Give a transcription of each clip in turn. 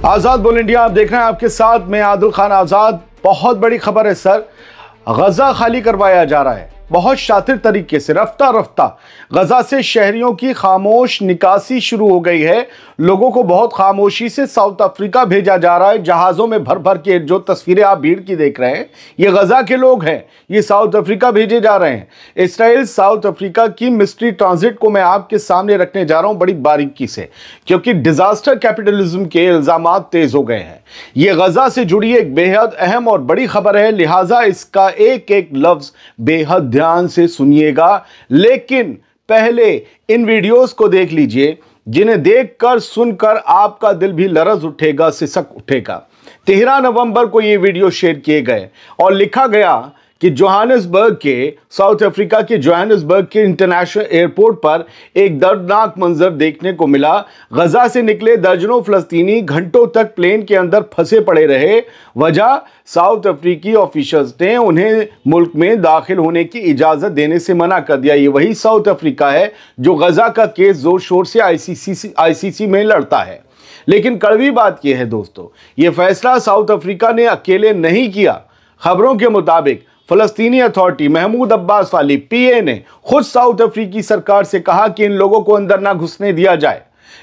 आजाद बोल इंडिया आप देख रहे हैं, आपके साथ मैं आदिल खान आजाद। बहुत बड़ी खबर है सर, गजा खाली करवाया जा रहा है बहुत शातिर तरीके से। रफ्ता रफ्ता गजा से शहरियों की खामोश निकासी शुरू हो गई है। लोगों को बहुत खामोशी से साउथ अफ्रीका भेजा जा रहा है। जहाज़ों में भर भर के जो तस्वीरें आप भीड़ की देख रहे हैं, ये गजा के लोग हैं, ये साउथ अफ्रीका भेजे जा रहे हैं। इसराइल साउथ अफ्रीका की मिस्ट्री ट्रांजिट को मैं आपके सामने रखने जा रहा हूं बड़ी बारीकी से, क्योंकि डिजास्टर कैपिटलिज्म के इल्जामात तेज हो गए हैं। ये गजा से जुड़ी एक बेहद अहम और बड़ी खबर है, लिहाजा इसका एक एक लफ्ज बेहद ध्यान से सुनिएगा। लेकिन पहले इन वीडियोस को देख लीजिए, जिन्हें देखकर सुनकर आपका दिल भी लरज उठेगा, सिसक उठेगा। 13 नवंबर को ये वीडियो शेयर किए गए और लिखा गया कि जोहानिसबर्ग के साउथ अफ्रीका के जोहानिसबर्ग के इंटरनेशनल एयरपोर्ट पर एक दर्दनाक मंजर देखने को मिला। गजा से निकले दर्जनों फलस्तीनी घंटों तक प्लेन के अंदर फंसे पड़े रहे। वजह, साउथ अफ्रीकी ऑफिशियल्स ने उन्हें मुल्क में दाखिल होने की इजाज़त देने से मना कर दिया। ये वही साउथ अफ्रीका है जो गजा का केस जोर शोर से आईसीसी में लड़ता है। लेकिन कड़वी बात यह है दोस्तों, ये फैसला साउथ अफ्रीका ने अकेले नहीं किया। खबरों के मुताबिक फलस्तीनी अथॉरिटी महमूद अब्बास वाली पीए ने खुद साउथ अफ्रीकी सरकार से कहा कि इन लोगों को अंदर ना घुसने दिया जाए।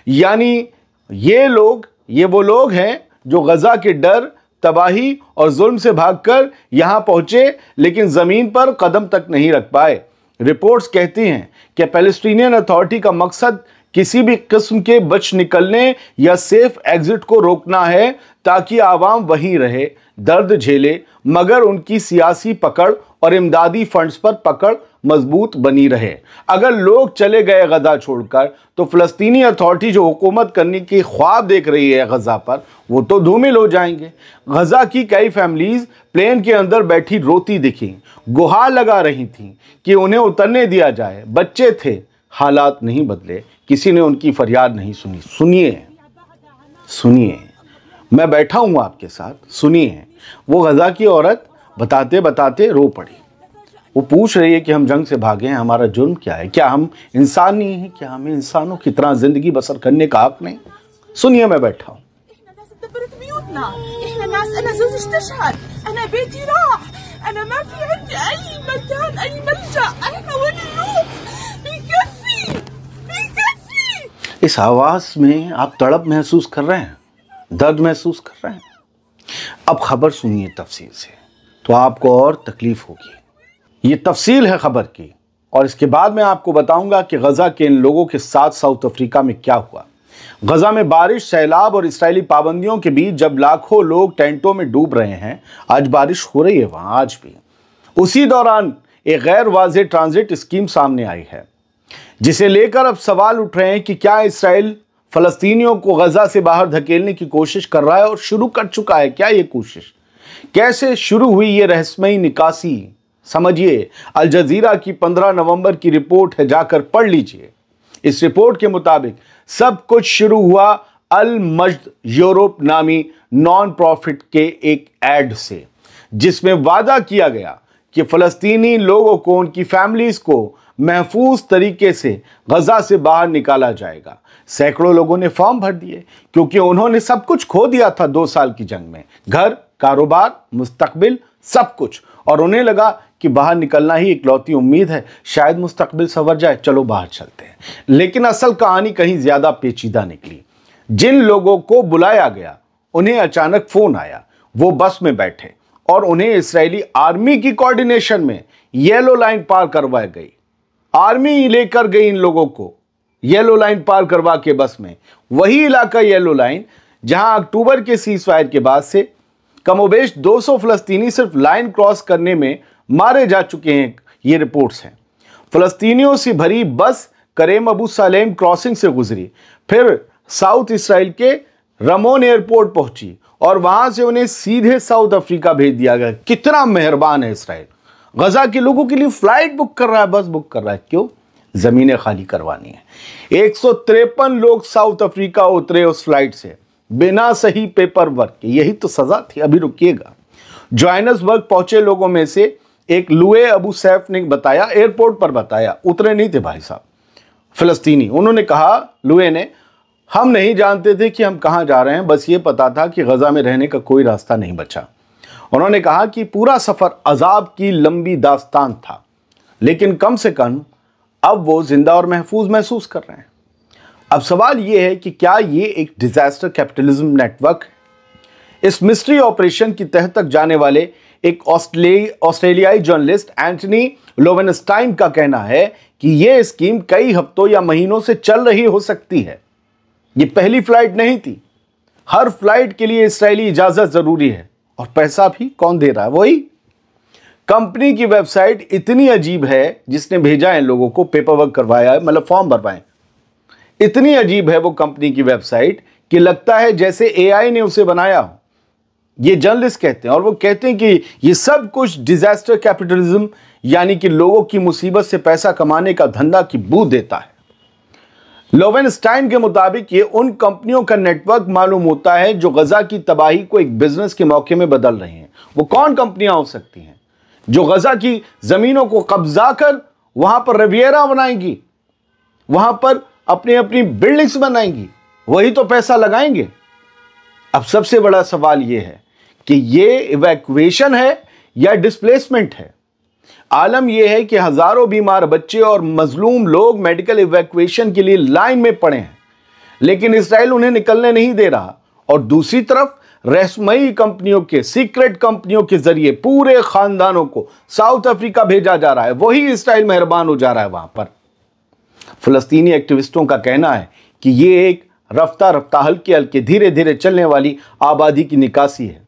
यानी ये वो लोग हैं जो गजा के डर, तबाही और जुल्म से भागकर यहां पहुंचे, लेकिन जमीन पर कदम तक नहीं रख पाए। रिपोर्ट्स कहती हैं कि पैलेस्टीनियन अथॉरिटी का मकसद किसी भी किस्म के बच निकलने या सेफ एग्जिट को रोकना है, ताकि आवाम वहीं रहे, दर्द झेले, मगर उनकी सियासी पकड़ और इमदादी फंड्स पर पकड़ मजबूत बनी रहे। अगर लोग चले गए गजा छोड़कर, तो फलस्तीनी अथॉरिटी जो हुकूमत करने की ख्वाब देख रही है गजा पर, वो तो धूमिल हो जाएंगे। गजा की कई फैमिलीज प्लेन के अंदर बैठी रोती दिखी, गुहार लगा रही थीं कि उन्हें उतरने दिया जाए। बच्चे थे, हालात नहीं बदले, किसी ने उनकी फरियाद नहीं सुनी। सुनिए, मैं बैठा हूं आपके साथ, सुनिए। वो गजा की औरत बताते बताते रो पड़ी। वो पूछ रही है कि हम जंग से भागे हैं, हमारा जुर्म क्या है? क्या हम इंसान नहीं हैं? क्या हमें इंसानों की तरह जिंदगी बसर करने का हक नहीं? सुनिए, मैं बैठा हूं। इस आवाज में आप तड़प महसूस कर रहे हैं, दर्द महसूस कर रहे हैं। अब खबर सुनिए तफसील से, तो आपको और तकलीफ होगी। ये तफसील है खबर की, और इसके बाद मैं आपको बताऊंगा कि गजा के इन लोगों के साथ साउथ अफ्रीका में क्या हुआ। गजा में बारिश, सैलाब और इसराइली पाबंदियों के बीच जब लाखों लोग टेंटों में डूब रहे हैं, आज बारिश हो रही है वहां, आज भी। उसी दौरान एक गैर वाज़ेह ट्रांजिट स्कीम सामने आई है, जिसे लेकर अब सवाल उठ रहे हैं कि क्या इसराइल फलस्तीनियों को गजा से बाहर धकेलने की कोशिश कर रहा है और शुरू कर चुका है क्या ये कोशिश? कैसे शुरू हुई ये रहस्यमयी निकासी, समझिए। अल जजीरा की 15 नवंबर की रिपोर्ट है, जाकर पढ़ लीजिए। इस रिपोर्ट के मुताबिक सब कुछ शुरू हुआ अल मज्द यूरोप नामी नॉन प्रॉफिट के एक एड से, जिसमें वादा किया गया कि फलस्तीनी लोगों को, उनकी फैमिलीज को महफूज तरीके से गजा से बाहर निकाला जाएगा। सैकड़ों लोगों ने फॉर्म भर दिए, क्योंकि उन्होंने सब कुछ खो दिया था 2 साल की जंग में, घर, कारोबार, मुस्तकबिल, सब कुछ। और उन्हें लगा कि बाहर निकलना ही इकलौती उम्मीद है, शायद मुस्तकबिल संवर जाए, चलो बाहर चलते हैं। लेकिन असल कहानी कहीं ज्यादा पेचीदा निकली। जिन लोगों को बुलाया गया, उन्हें अचानक फोन आया, वो बस में बैठे और उन्हें इसराइली आर्मी की कोऑर्डिनेशन में येलो लाइन पार करवाई गई। आर्मी लेकर गई इन लोगों को येलो लाइन पार करवा के बस में, वही इलाका येलो लाइन जहां अक्टूबर के सीज़फायर के बाद से कमोबेश 200 फलस्तीनी सिर्फ लाइन क्रॉस करने में मारे जा चुके हैं। ये रिपोर्ट्स हैं। फलस्तीनियों से भरी बस करेम अबू सालेम क्रॉसिंग से गुजरी, फिर साउथ इसराइल के रमोन एयरपोर्ट पहुंची और वहां से उन्हें सीधे साउथ अफ्रीका भेज दिया गया। कितना मेहरबान है इसराइल, गजा के लोगों के लिए फ्लाइट बुक कर रहा है, बस बुक कर रहा है। क्यों? जमीनें खाली करवानी है। 153 लोग साउथ अफ्रीका उतरे उस फ्लाइट से बिना सही पेपर वर्क के। यही तो सजा थी। अभी रुकिएगा। जोहानिसबर्ग पहुंचे लोगों में से एक लुए अबू सैफ ने बताया, एयरपोर्ट पर बताया, उतरे नहीं थे भाई साहब फलस्तीनी। उन्होंने कहा, लुए ने, हम नहीं जानते थे कि हम कहां जा रहे हैं, बस ये पता था कि गजा में रहने का कोई रास्ता नहीं बचा। उन्होंने कहा कि पूरा सफर अजाब की लंबी दास्तान था, लेकिन कम से कम अब वो जिंदा और महफूज महसूस कर रहे हैं। अब सवाल ये है कि क्या ये एक डिजास्टर कैपिटलिज्म नेटवर्क है? इस मिस्ट्री ऑपरेशन की तह तक जाने वाले एक ऑस्ट्रेलियाई जर्नलिस्ट एंटनी लोवेनस्टाइन का कहना है कि यह स्कीम कई हफ्तों या महीनों से चल रही हो सकती है। ये पहली फ्लाइट नहीं थी। हर फ्लाइट के लिए इस्राएली इजाजत जरूरी है, और पैसा भी कौन दे रहा है? वही कंपनी की वेबसाइट इतनी अजीब है, जिसने भेजा है लोगों को पेपर वर्क करवाया है, मतलब फॉर्म भरवाए। इतनी अजीब है वो कंपनी की वेबसाइट कि लगता है जैसे एआई ने उसे बनाया हो। ये जर्नलिस्ट कहते हैं, और वो कहते हैं कि ये सब कुछ डिजास्टर कैपिटलिज्म यानी कि लोगों की मुसीबत से पैसा कमाने का धंधा की बू देता है। लोवेनस्टाइन के मुताबिक ये उन कंपनियों का नेटवर्क मालूम होता है जो गजा की तबाही को एक बिजनेस के मौके में बदल रही हैं। वो कौन कंपनियां हो सकती हैं जो गजा की जमीनों को कब्जा कर वहां पर रिविएरा बनाएंगी, वहां पर अपनी अपनी बिल्डिंग्स बनाएंगी? वही तो पैसा लगाएंगे। अब सबसे बड़ा सवाल यह है कि ये इवैक्यूएशन है या डिस्प्लेसमेंट है। आलम यह है कि हजारों बीमार बच्चे और मजलूम लोग मेडिकल इवैक्यूएशन के लिए लाइन में पड़े हैं, लेकिन इजराइल उन्हें निकलने नहीं दे रहा। और दूसरी तरफ रहस्यमयी कंपनियों के, सीक्रेट कंपनियों के जरिए पूरे खानदानों को साउथ अफ्रीका भेजा जा रहा है। वही इजराइल मेहरबान हो जा रहा है वहां पर। फलस्तीनी एक्टिविस्टों का कहना है कि यह एक रफ्ता रफ्ता हल्के हल्के धीरे धीरे चलने वाली आबादी की निकासी है।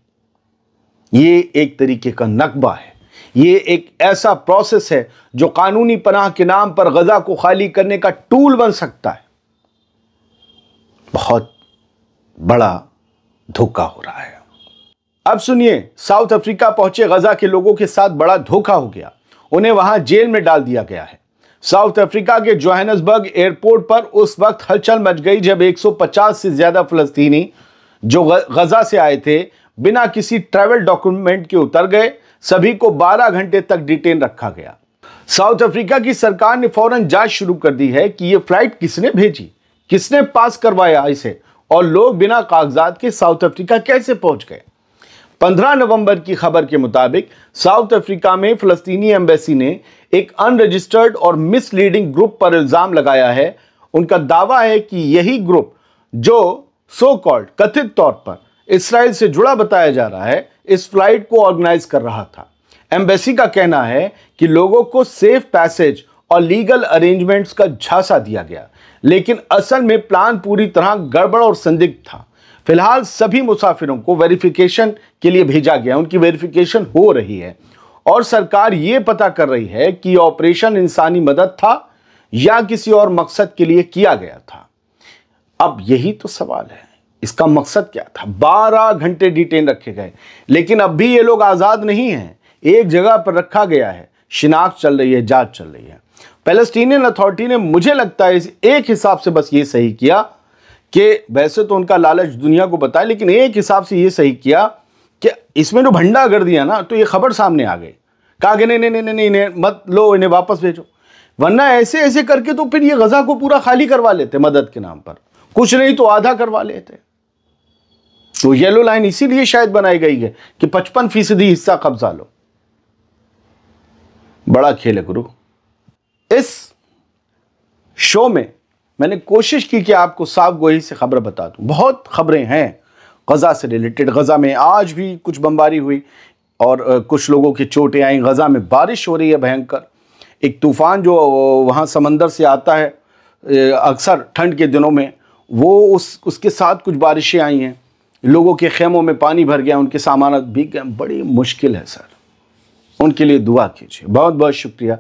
ये एक तरीके का नकबा है। ये एक ऐसा प्रोसेस है जो कानूनी पनाह के नाम पर गजा को खाली करने का टूल बन सकता है। बहुत बड़ा धोखा हो रहा है। अब सुनिए, साउथ अफ्रीका पहुंचे गजा के लोगों के साथ बड़ा धोखा हो गया। उन्हें वहां जेल में डाल दिया गया है। साउथ अफ्रीका के जोहान्सबर्ग एयरपोर्ट पर उस वक्त हलचल मच गई जब 150 से ज्यादा फलस्तीनी जो गजा से आए थे बिना किसी ट्रैवल डॉक्यूमेंट के उतर गए। सभी को 12 घंटे तक डिटेन रखा गया। साउथ अफ्रीका की सरकार ने फौरन जांच शुरू कर दी है कि यह फ्लाइट किसने भेजी, किसने पास करवाया इसे, और लोग बिना कागजात के साउथ अफ्रीका कैसे पहुंच गए। 15 नवंबर की खबर के मुताबिक साउथ अफ्रीका में फलस्तीनी एम्बेसी ने एक अनरजिस्टर्ड और मिसलीडिंग ग्रुप पर इल्जाम लगाया है। उनका दावा है कि यही ग्रुप, जो सो कॉल्ड कथित तौर पर इसराइल से जुड़ा बताया जा रहा है, इस फ्लाइट को ऑर्गेनाइज कर रहा था। एम्बेसी का कहना है कि लोगों को सेफ पैसेज और लीगल अरेंजमेंट्स का झांसा दिया गया, लेकिन असल में प्लान पूरी तरह गड़बड़ और संदिग्ध था। फिलहाल सभी मुसाफिरों को वेरिफिकेशन के लिए भेजा गया। उनकी वेरिफिकेशन हो रही है और सरकार ये पता कर रही है कि ऑपरेशन इंसानी मदद था या किसी और मकसद के लिए किया गया था। अब यही तो सवाल है, इसका मकसद क्या था? 12 घंटे डिटेन रखे गए, लेकिन अब भी ये लोग आजाद नहीं हैं। एक जगह पर रखा गया है, शिनाख्त चल रही है, जांच चल रही है। पैलेस्टीनियन अथॉरिटी ने, मुझे लगता है, एक हिसाब से बस ये सही किया कि वैसे तो उनका लालच दुनिया को बताया, लेकिन एक हिसाब से ये सही किया कि इसमें जो भंडा कर दिया ना, तो ये खबर सामने आ गई। कहा कि नहीं, मत लो, इन्हें वापस भेजो। वरना ऐसे ऐसे करके तो फिर ये गजा को पूरा खाली करवा लेते मदद के नाम पर, कुछ नहीं तो आधा करवा लेते। तो येलो लाइन इसीलिए शायद बनाई गई है कि 55% हिस्सा कब्जा लो। बड़ा खेल है गुरु। इस शो में मैंने कोशिश की कि आपको साफ गोई से खबर बता दूं। बहुत खबरें हैं गजा से रिलेटेड। गजा में आज भी कुछ बमबारी हुई और कुछ लोगों की चोटें आई। गजा में बारिश हो रही है भयंकर। एक तूफान जो वहाँ समंदर से आता है अक्सर ठंड के दिनों में, वो उसके साथ कुछ बारिशें आई हैं। लोगों के खेमों में पानी भर गया, उनके सामान भीग गए। बड़ी मुश्किल है सर, उनके लिए दुआ कीजिए। बहुत बहुत शुक्रिया।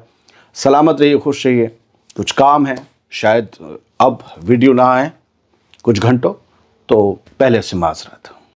सलामत रहिए, खुश रहिए। कुछ काम है, शायद अब वीडियो ना आए कुछ घंटों, तो पहले से माजरत।